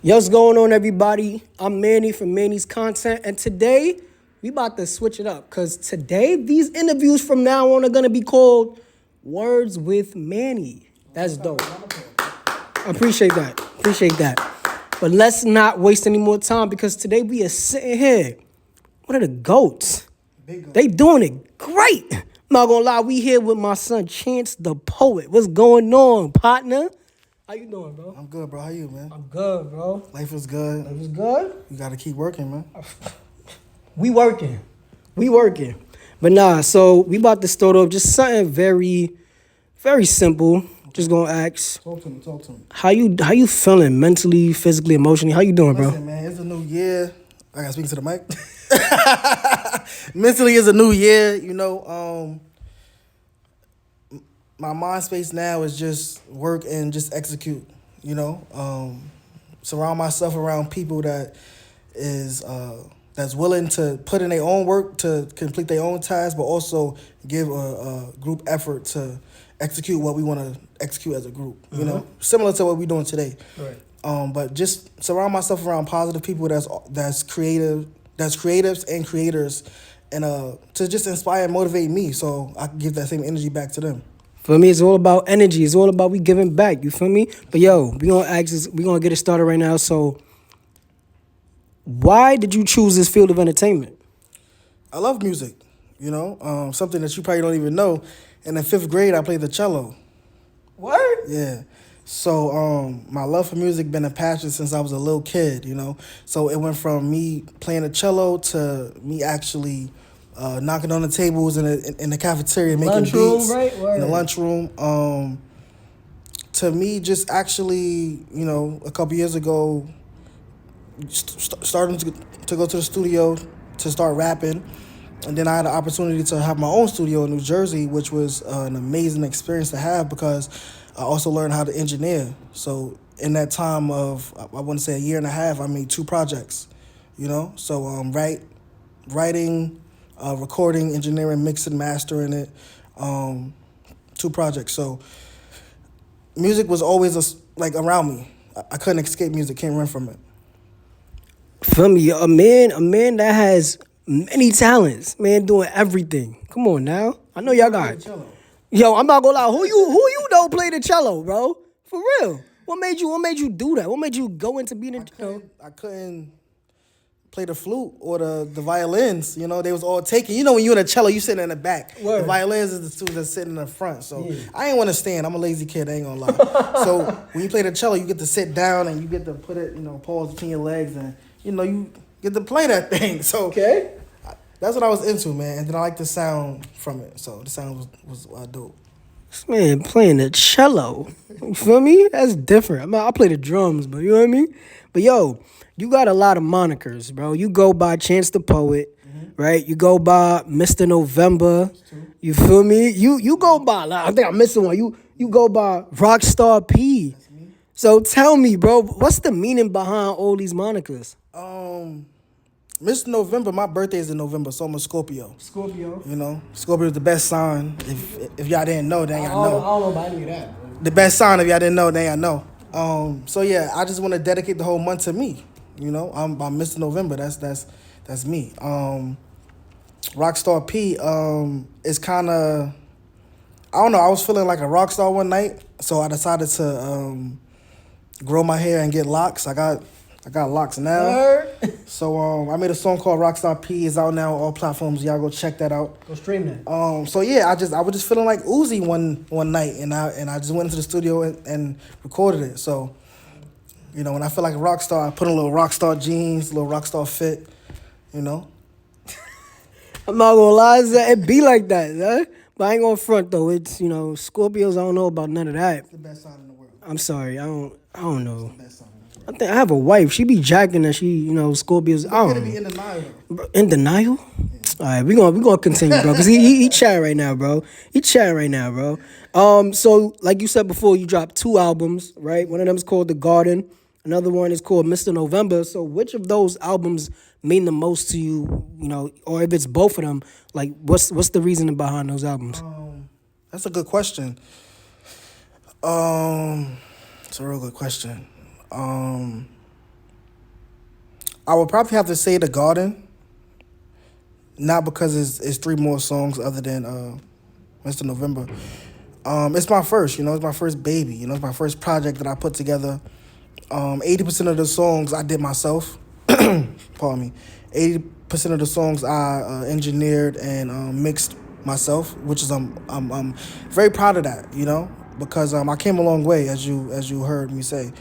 What's going on, everybody? I'm Manny from Manny's Content, and today we about to switch it up because today these interviews from now on are gonna be called Words with Manny. That's dope. I appreciate that. Appreciate that. But let's not waste any more time because today we are sitting here. One of the goats. They doing it great. I'm not gonna lie, we here with my son Chance the Poet. What's going on, partner? How you doing, bro? I'm good, bro. How you, man? I'm good, bro. Life is good. Life is good? You gotta keep working, man. We working. We working. But nah, so we about to start off just something very, very simple. Just gonna ask. Talk to me. Talk to me. How you feeling mentally, physically, emotionally? How you doing, bro? Listen, man, it's a new year. I gotta speak to the mic. Mentally, it's a new year. My mind space now is just work and just execute. Surround myself around people that's willing to put in their own work to complete their own tasks, but also give a group effort to execute what we want to execute as a group. Similar to what we're doing today. Right. But just surround myself around positive people that's creative, that's creatives and creators, and to just inspire and motivate me, so I can give that same energy back to them. For me, it's all about energy. It's all about we giving back. You feel me? But yo, we gonna get it started right now. So, why did you choose this field of entertainment? I love music. Something that you probably don't even know. In the 5th grade, I played the cello. What? Yeah. So my love for music been a passion since I was a little kid. So it went from me playing the cello to me actually knocking on the tables in the cafeteria, making Lunchroom, beats right? in the lunchroom. To me, just actually, a couple years ago, starting to go to the studio to start rapping. And then I had the opportunity to have my own studio in New Jersey, which was an amazing experience to have because I also learned how to engineer. So in that time of, I want to say a year and a half, I made 2 projects, So writing, recording, engineering, mixing, mastering it, 2 projects. So music was always around me. I couldn't escape music, can't run from it. Feel me? A man that has many talents, man, doing everything. Come on now. I know y'all got it. Yo, I'm not gonna lie. Who you don't play the cello, bro? For real. What made you do that? What made you go into being I couldn't play the flute or the violins. They was all taken. When you're in a cello, you sitting in the back. Word. The violins is the students that sitting in the front. So yeah. I ain't want to stand. I'm a lazy kid. I ain't gonna lie. So when you play the cello, you get to sit down and you get to put it, pause between your legs, and you get to play that thing. So Okay. That's what I was into, man. And then I like the sound from it. So the sound was dope. This man playing the cello. You feel me? That's different. I play the drums, but you know what I mean? But yo, you got a lot of monikers, bro. You go by Chance the Poet, right? You go by Mr. November. You feel me? You go by, I think I'm missing one. You go by Rockstar P. That's me. So tell me, bro, what's the meaning behind all these monikers? Mr. November, my birthday is in November, so I'm a Scorpio. Scorpio. Scorpio is the best sign. If y'all didn't know, then y'all know. I don't know about any of that. The best sign, if y'all didn't know, then y'all know. So yeah, I just want to dedicate the whole month to me. I'm Mr. November. That's me. Rockstar P is kind of, I don't know. I was feeling like a rock star one night, so I decided to grow my hair and get locks. I got locks now. Word. So I made a song called Rockstar P. It's out now on all platforms. Y'all go check that out. Go stream that. So yeah, I was just feeling like Uzi one night, and I just went into the studio and recorded it. So when I feel like a rock star, I put on a little rock star jeans, a little rock star fit. I'm not gonna lie, it be like that, huh? But I ain't gonna front though. It's Scorpios. I don't know about none of that. It's the best sign in the world. I'm sorry. I don't know. It's the best sign in the world. I think I have a wife. She be jacking that she, Scorpios. I You're don't gonna be know. in denial. Bro, in denial? All right, we gonna continue, bro. Cause he chatting right now, bro. He chatting right now, bro. So like you said before, you dropped 2 albums, right? One of them is called The Garden. Another one is called Mr. November. So which of those albums mean the most to you? Or if it's both of them, like what's the reasoning behind those albums? That's a good question. It's a real good question. I would probably have to say The Garden, not because it's three more songs other than Mr. November. It's my first, it's my first baby, it's my first project that I put together. 80% of the songs I did myself. Pardon me. 80% of the songs I engineered and mixed myself, which is I'm very proud of that, because I came a long way, as you heard me say.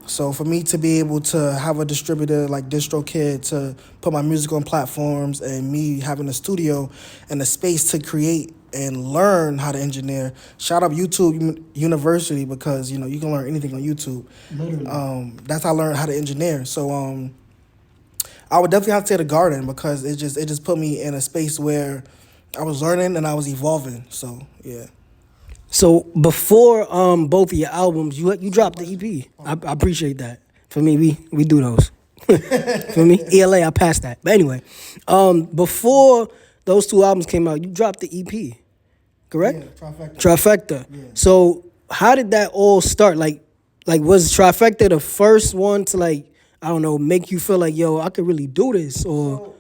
So for me to be able to have a distributor like DistroKid to put my music on platforms, and me having a studio and a space to create and learn how to engineer. Shout out YouTube University, because you can learn anything on YouTube. Literally. That's how I learned how to engineer. So I would definitely have to say The Garden, because it just put me in a space where I was learning and I was evolving. So yeah. So before both of your albums, you dropped the EP. I appreciate that. For me, we do those. For me, ELA, I passed that. But anyway, before those two albums came out, you dropped the EP, correct? Yeah, Trifecta. Trifecta. Yeah. So how did that all start? Like was Trifecta the first one to I don't know, make you feel like, yo, I could really do this? Or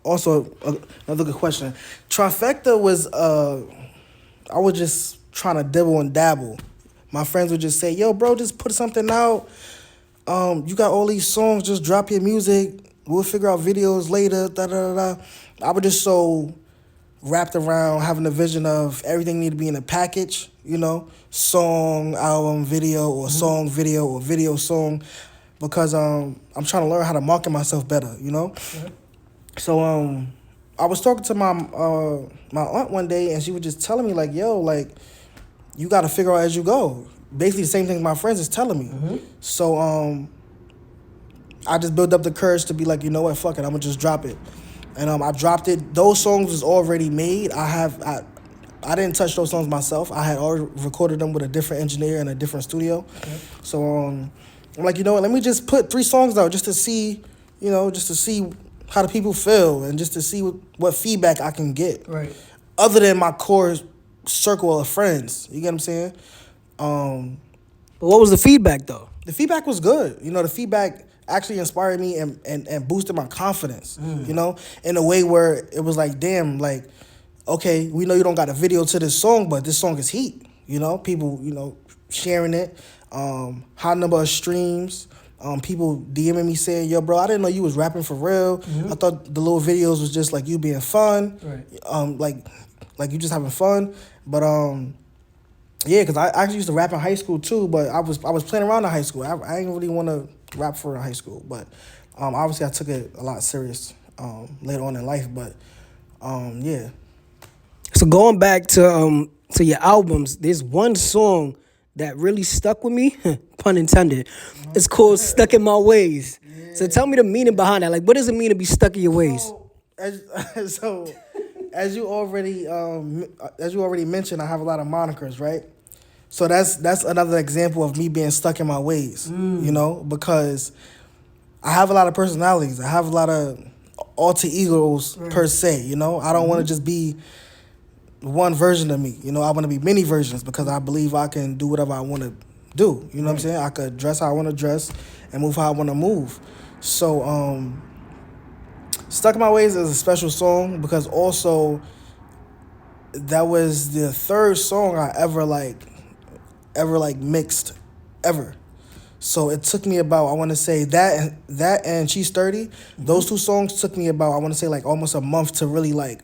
Also another good question. Trifecta was I was just trying to dibble and dabble. My friends would just say, yo, bro, just put something out. You got all these songs, just drop your music. We'll figure out videos later. Da da da. I was just so wrapped around having a vision of everything need to be in a package, song, album, video, or song, video, or video, song, because I'm trying to learn how to market myself better, Yeah. So I was talking to my aunt one day, and she was just telling me like, yo, like, you got to figure out as you go. Basically the same thing my friends is telling me. Mm-hmm. So I just built up the courage to be like, you know what, fuck it, I'm gonna just drop it. And I dropped it. Those songs was already made. I didn't touch those songs myself. I had already recorded them with a different engineer in a different studio. Okay. So I'm like, you know what, let me just put 3 songs out just to see, how the people feel, and just to see what feedback I can get. Right. Other than my core circle of friends. You get what I'm saying? But what was the feedback though? The feedback was good. The feedback actually inspired me and boosted my confidence, in a way where it was like, damn, like, okay, we know you don't got a video to this song, but this song is heat. People, sharing it, high number of streams, people DMing me saying, yo, bro, I didn't know you was rapping for real. Mm-hmm. I thought the little videos was just like you being fun, Right. like you just having fun. But yeah, because I actually used to rap in high school too, but I was playing around in high school. I didn't really want to rap for high school, but obviously I took it a lot serious later on in life. But yeah. So going back to your albums, there's one song that really stuck with me, pun intended. It's called "Stuck in My Ways." Yeah. So tell me the meaning behind that. Like, what does it mean to be stuck in your ways? As you already mentioned, I have a lot of monikers, right? So that's another example of me being stuck in my ways, because I have a lot of personalities. I have a lot of alter egos, right, per se, I don't want to just be one version of me. I want to be many versions, because I believe I can do whatever I want to do. You know what I'm saying? I could dress how I want to dress and move how I want to move. So Stuck in My Ways is a special song, because also that was the third song I ever mixed ever. So it took me about, I want to say that and She's 30, those 2 songs took me about, I want to say like almost a month to really like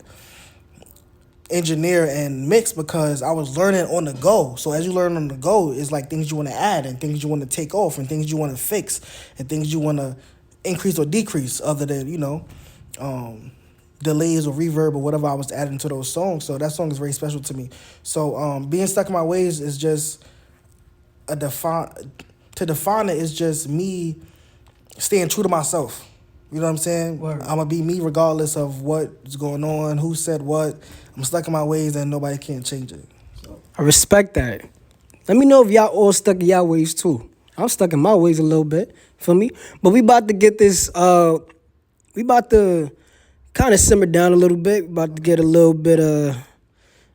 engineer and mix, because I was learning on the go. So as you learn on the go, it's like things you want to add and things you want to take off and things you want to fix and things you want to increase or decrease, other than, delays or reverb or whatever I was adding to those songs. So that song is very special to me. So being stuck in my ways is just to define it is just me staying true to myself. You know what I'm saying? Word. I'm going to be me regardless of what's going on, who said what. I'm stuck in my ways and nobody can change it. So. I respect that. Let me know if y'all all stuck in y'all ways too. I'm stuck in my ways a little bit, feel me? But we about to get this, we about to kind of simmer down a little bit. We about to get a little bit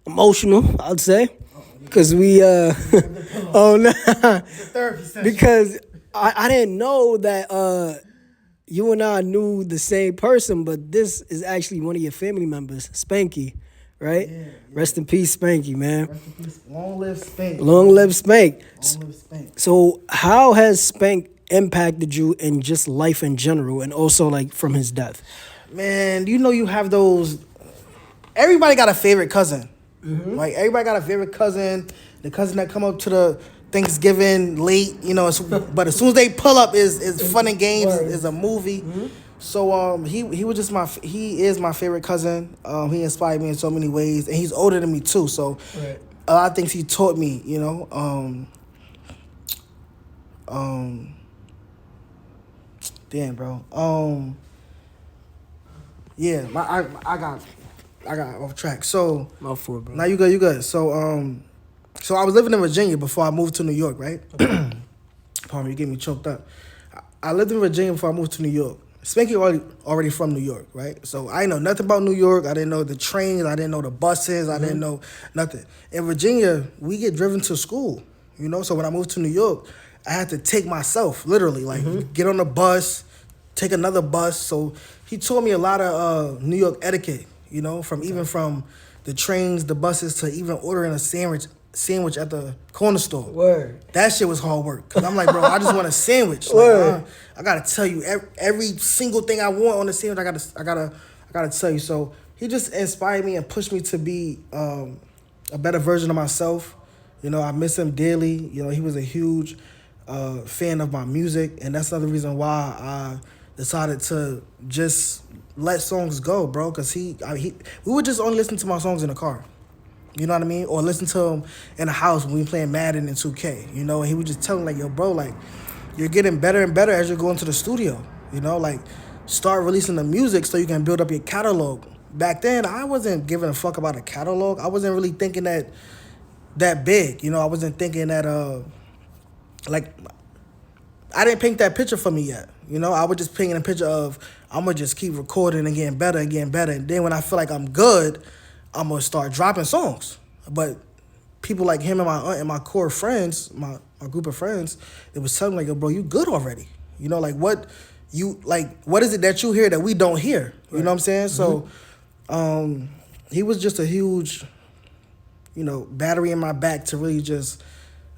emotional, I'd say. Because we, oh no. Because I didn't know that you and I knew the same person, but this is actually one of your family members, Spanky, right? Yeah, yeah. Rest in peace, Spanky, man. Rest in peace. Long live Spank. Long live Spank. Long live Spank. So, how has Spank impacted you in just life in general, and also like from his death? Man, you have those. Everybody got a favorite cousin. Like everybody got a favorite cousin. The cousin that come up to the Thanksgiving late, but as soon as they pull up is fun and games, is a movie. So he was just he is my favorite cousin. He inspired me in so many ways, and he's older than me too. So Right. a lot of things he taught me, damn, bro. Yeah, I got off track. So My fault, bro. now you good, you good. So I was living in Virginia before I moved to New York, right? Pardon me, you get me choked up. I lived in Virginia before I moved to New York. Spanky already from New York, right? So I didn't know nothing about New York. I didn't know the trains. I didn't know the buses. I didn't know nothing. In Virginia, we get driven to school, So when I moved to New York, I had to take myself, literally, like get on the bus, take another bus. So he taught me a lot of New York etiquette, from the trains, the buses, to even ordering a sandwich at the corner store. Word. That shit was hard work. Cause I'm like, bro, I just want a sandwich. Like, I gotta tell you every single thing I want on the sandwich. I gotta tell you. So he just inspired me and pushed me to be a better version of myself. I miss him dearly. He was a huge fan of my music, and that's another reason why I decided to just let songs go, bro. Cause we would just only listen to my songs in the car. You know what I mean? Or listen to him in the house when we playing Madden and 2K. And he would just tell me, like, yo, bro, like, you're getting better and better as you're going to the studio. Like, start releasing the music so you can build up your catalog. Back then, I wasn't giving a fuck about a catalog. I wasn't really thinking that big. I wasn't thinking that, like, I didn't paint that picture for me yet. I was just painting a picture of, I'm going to just keep recording and getting better and getting better. And then when I feel like I'm good, I'm gonna start dropping songs. But people like him and my aunt and my core friends, my group of friends, it was telling me, like, yo, bro, you good already. What is it that you hear that we don't hear? You know what I'm saying? So he was just a huge, battery in my back to really just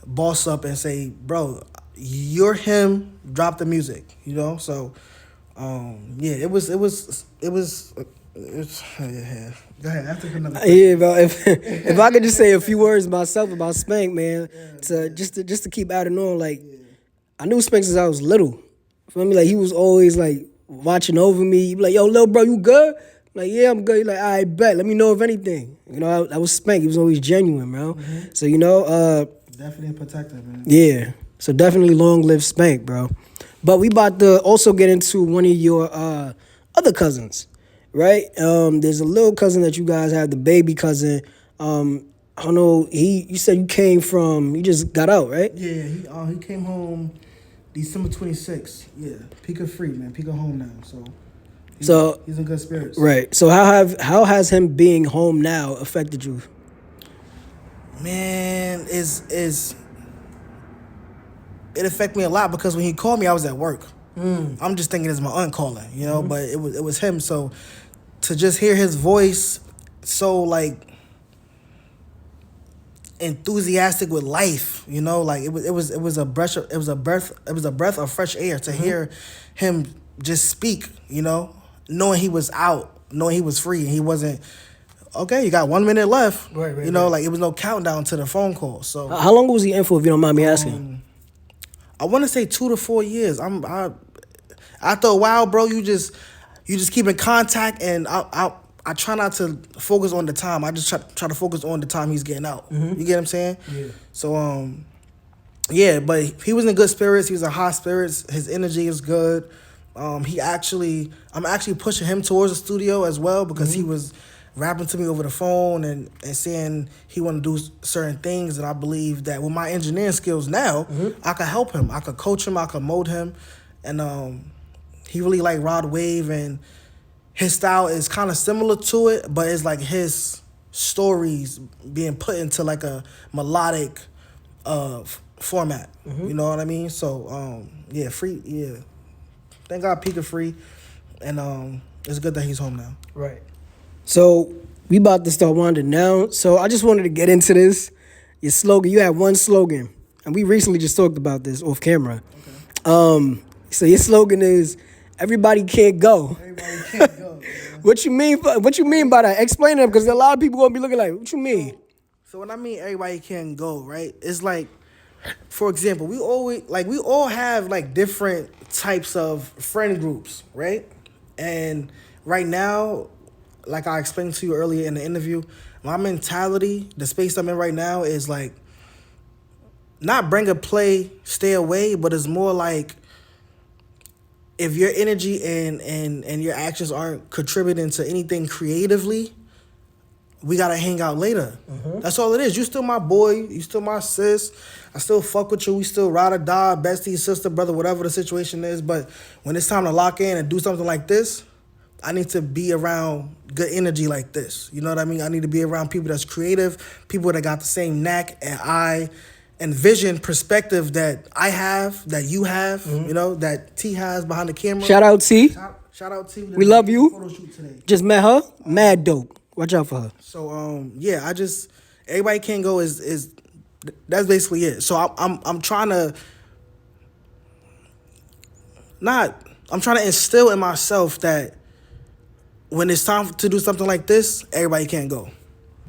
boss up and say, bro, you're him, drop the music, So yeah, it was yeah. Go ahead. I took another. Yeah, bro. If I could just say a few words myself about Spank, man, to keep adding on, like, I knew Spank since I was little. Feel me? Like, he was always like watching over me. He be like, yo, little bro, you good? I'm like, yeah, I'm good. He like, all right, bet. Let me know if anything. I was Spank. He was always genuine, bro. So definitely a protector, man. Yeah. So definitely long live Spank, bro. But we about to also get into one of your other cousins. Right? There's a little cousin that you guys have, the baby cousin. I don't know, you said you just got out, right? Yeah, he came home December 26th. Yeah, Pika free, man. Pika home now. So he's in good spirits. Right. So how has him being home now affected you? Man, it affected me a lot because when he called me, I was at work. I'm just thinking it's my aunt calling, but it was him. So to just hear his voice so like enthusiastic with life, like it was a breath of fresh air to hear him just speak, knowing he was out, knowing he was free and he wasn't okay, you got 1 minute left. Right. Like it was no countdown to the phone call. So How long was he in for, if you don't mind me asking? I want to say 2 to 4 years. After a while, bro, you just keep in contact, and I try not to focus on the time. I just try to focus on the time he's getting out. You get what I'm saying? Yeah. So yeah, but he was in good spirits. He was in high spirits. His energy is good. I'm actually pushing him towards the studio as well because he was rapping to me over the phone and saying he want to do certain things, and I believe that with my engineering skills now, I could help him. I could coach him. I could mold him, and he really liked Rod Wave, and his style is kind of similar to it, but it's like his stories being put into like a melodic format. You know what I mean? So yeah, free. Yeah, thank God Pika free, and it's good that he's home now. Right. So we about to start winding down. So I just wanted to get into this. Your slogan. You had one slogan, and we recently just talked about this off camera. So your slogan is "Everybody can't go." Everybody can't go. What you mean? What you mean by that? Explain it, because a lot of people gonna be looking like, "What you mean?" So when I mean everybody can't go, right? It's like, for example, we all have like different types of friend groups, right? And right now, like I explained to you earlier in the interview, my mentality, the space I'm in right now is like not bring a play, stay away, but it's more like if your energy and your actions aren't contributing to anything creatively, we gotta hang out later. That's all it is. You still my boy. You still my sis. I still fuck with you. We still ride or die, bestie, sister, brother, whatever the situation is. But when it's time to lock in and do something like this, I need to be around good energy like this. You know what I mean? I need to be around people that's creative, people that got the same knack and eye and vision perspective that I have, that you have, you know, that T has behind the camera. Shout out T. Shout out T. We love you. Photo shoot today. Just met her. Mad dope. Watch out for her. So yeah, everybody can go is that's basically it. So I'm trying to instill in myself that when it's time to do something like this, everybody can't go.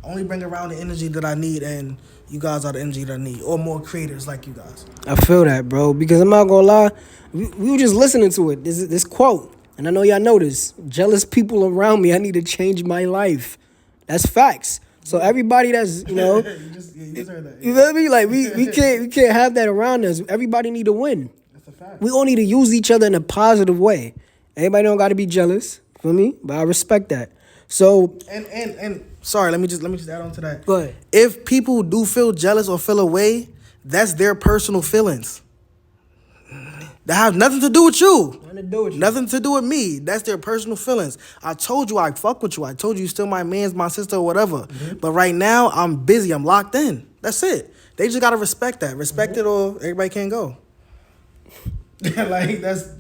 Only bring around the energy that I need, and you guys are the energy that I need, or more creators like you guys. I feel that, bro, because I'm not gonna lie, we were just listening to it. This quote, and I know y'all know this. Jealous people around me, I need to change my life. That's facts. So everybody that's, you know, you just heard that. you feel me? Like we can't have that around us. Everybody need to win. That's a fact. We all need to use each other in a positive way. Everybody don't got to be jealous. Feel me? But I respect that. So And sorry, let me just add on to that. Go ahead. If people do feel jealous or feel away, that's their personal feelings. That have nothing to do with you. Nothing to do with me. That's their personal feelings. I told you I fuck with you. I told you still my man's, my sister, or whatever. But right now, I'm busy. I'm locked in. That's it. They just gotta respect that. Respect it, or everybody can't go. Like that's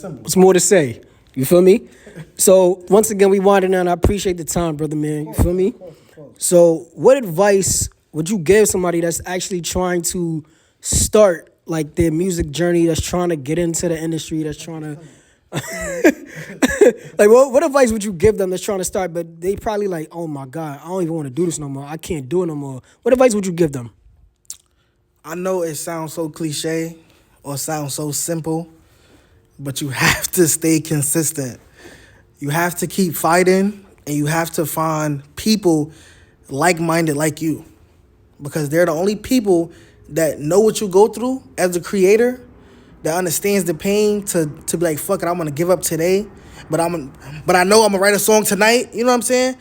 simple. What's more to say? You feel me? So once again, we winding down. I appreciate the time, brother man. You feel me? Of course. So what advice would you give somebody that's actually trying to start like their music journey, that's trying to get into the industry, that's trying to like what advice would you give them that's trying to start, but they probably like, oh my God, I don't even want to do this no more. I can't do it no more. What advice would you give them? I know it sounds so cliche or sounds so simple, but you have to stay consistent. You have to keep fighting, and you have to find people like-minded like you, because they're the only people that know what you go through as a creator, that understands the pain to be like, fuck it, I'm gonna give up today, but I know I'm gonna write a song tonight. You know what I'm saying?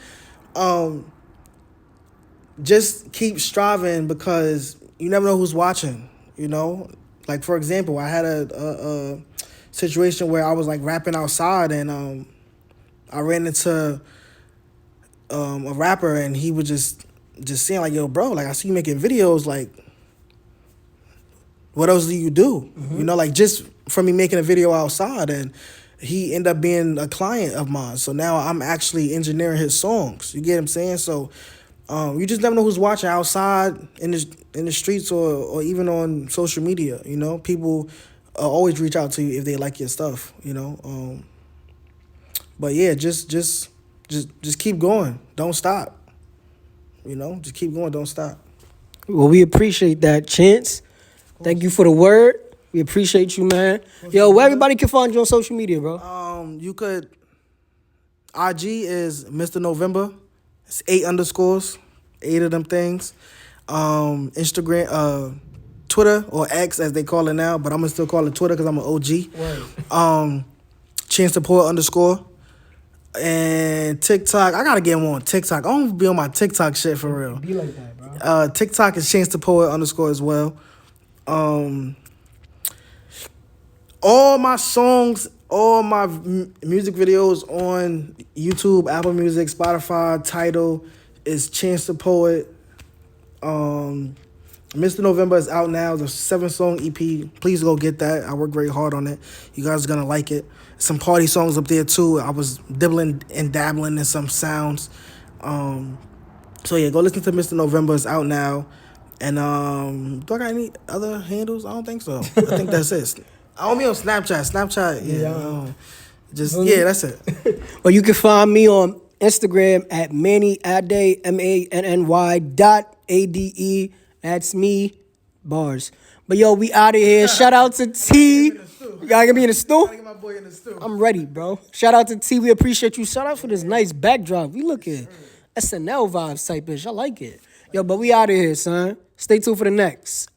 Just keep striving, because you never know who's watching. You know, like for example, I had a situation where I was like rapping outside, and I ran into a rapper, and he was just saying like, yo, bro, like I see you making videos, like what else do you do? You know, like just from me making a video outside, and he ended up being a client of mine. So now I'm actually engineering his songs. You get what I'm saying? So you just never know who's watching outside in the streets, or even on social media. You know, people always reach out to you if they like your stuff. You know, but yeah, just keep going. Don't stop. You know, just keep going. Don't stop. Well, we appreciate that, Chance. Thank you for the word. We appreciate you, man. Yo, where everybody can find you on social media, bro? You could. IG is Mr. November. It's 8 underscores, 8 of them things. Instagram, Twitter, or X as they call it now, but I'm gonna still call it Twitter because I'm an OG. Right. Chance support underscore. And TikTok, I gotta get more on TikTok. I don't be on my TikTok shit for real. Be like that, bro. TikTok is Chance the Poet underscore as well. All my songs, all my music videos on YouTube, Apple Music, Spotify, Tidal is Chance the Poet. Mr. November is out now. The 7-song EP. Please go get that. I worked very hard on it. You guys are gonna like it. Some party songs up there too. I was dibbling and dabbling in some sounds. So yeah, go listen to Mr. November. It's out now. And do I got any other handles? I don't think so. I think that's it. I don't be on Snapchat. Snapchat, yeah. That's it. Well, you can find me on Instagram at Manny Ade, MANNY.ADE. That's me, bars. But yo, we out of here. Shout out to T. You gotta get me in the stew? Get my boy in the stew. I'm ready, bro. Shout out to T. We appreciate you. Shout out for this nice backdrop. We looking SNL vibes type ish. I like it. Yo, but we out of here, son. Stay tuned for the next.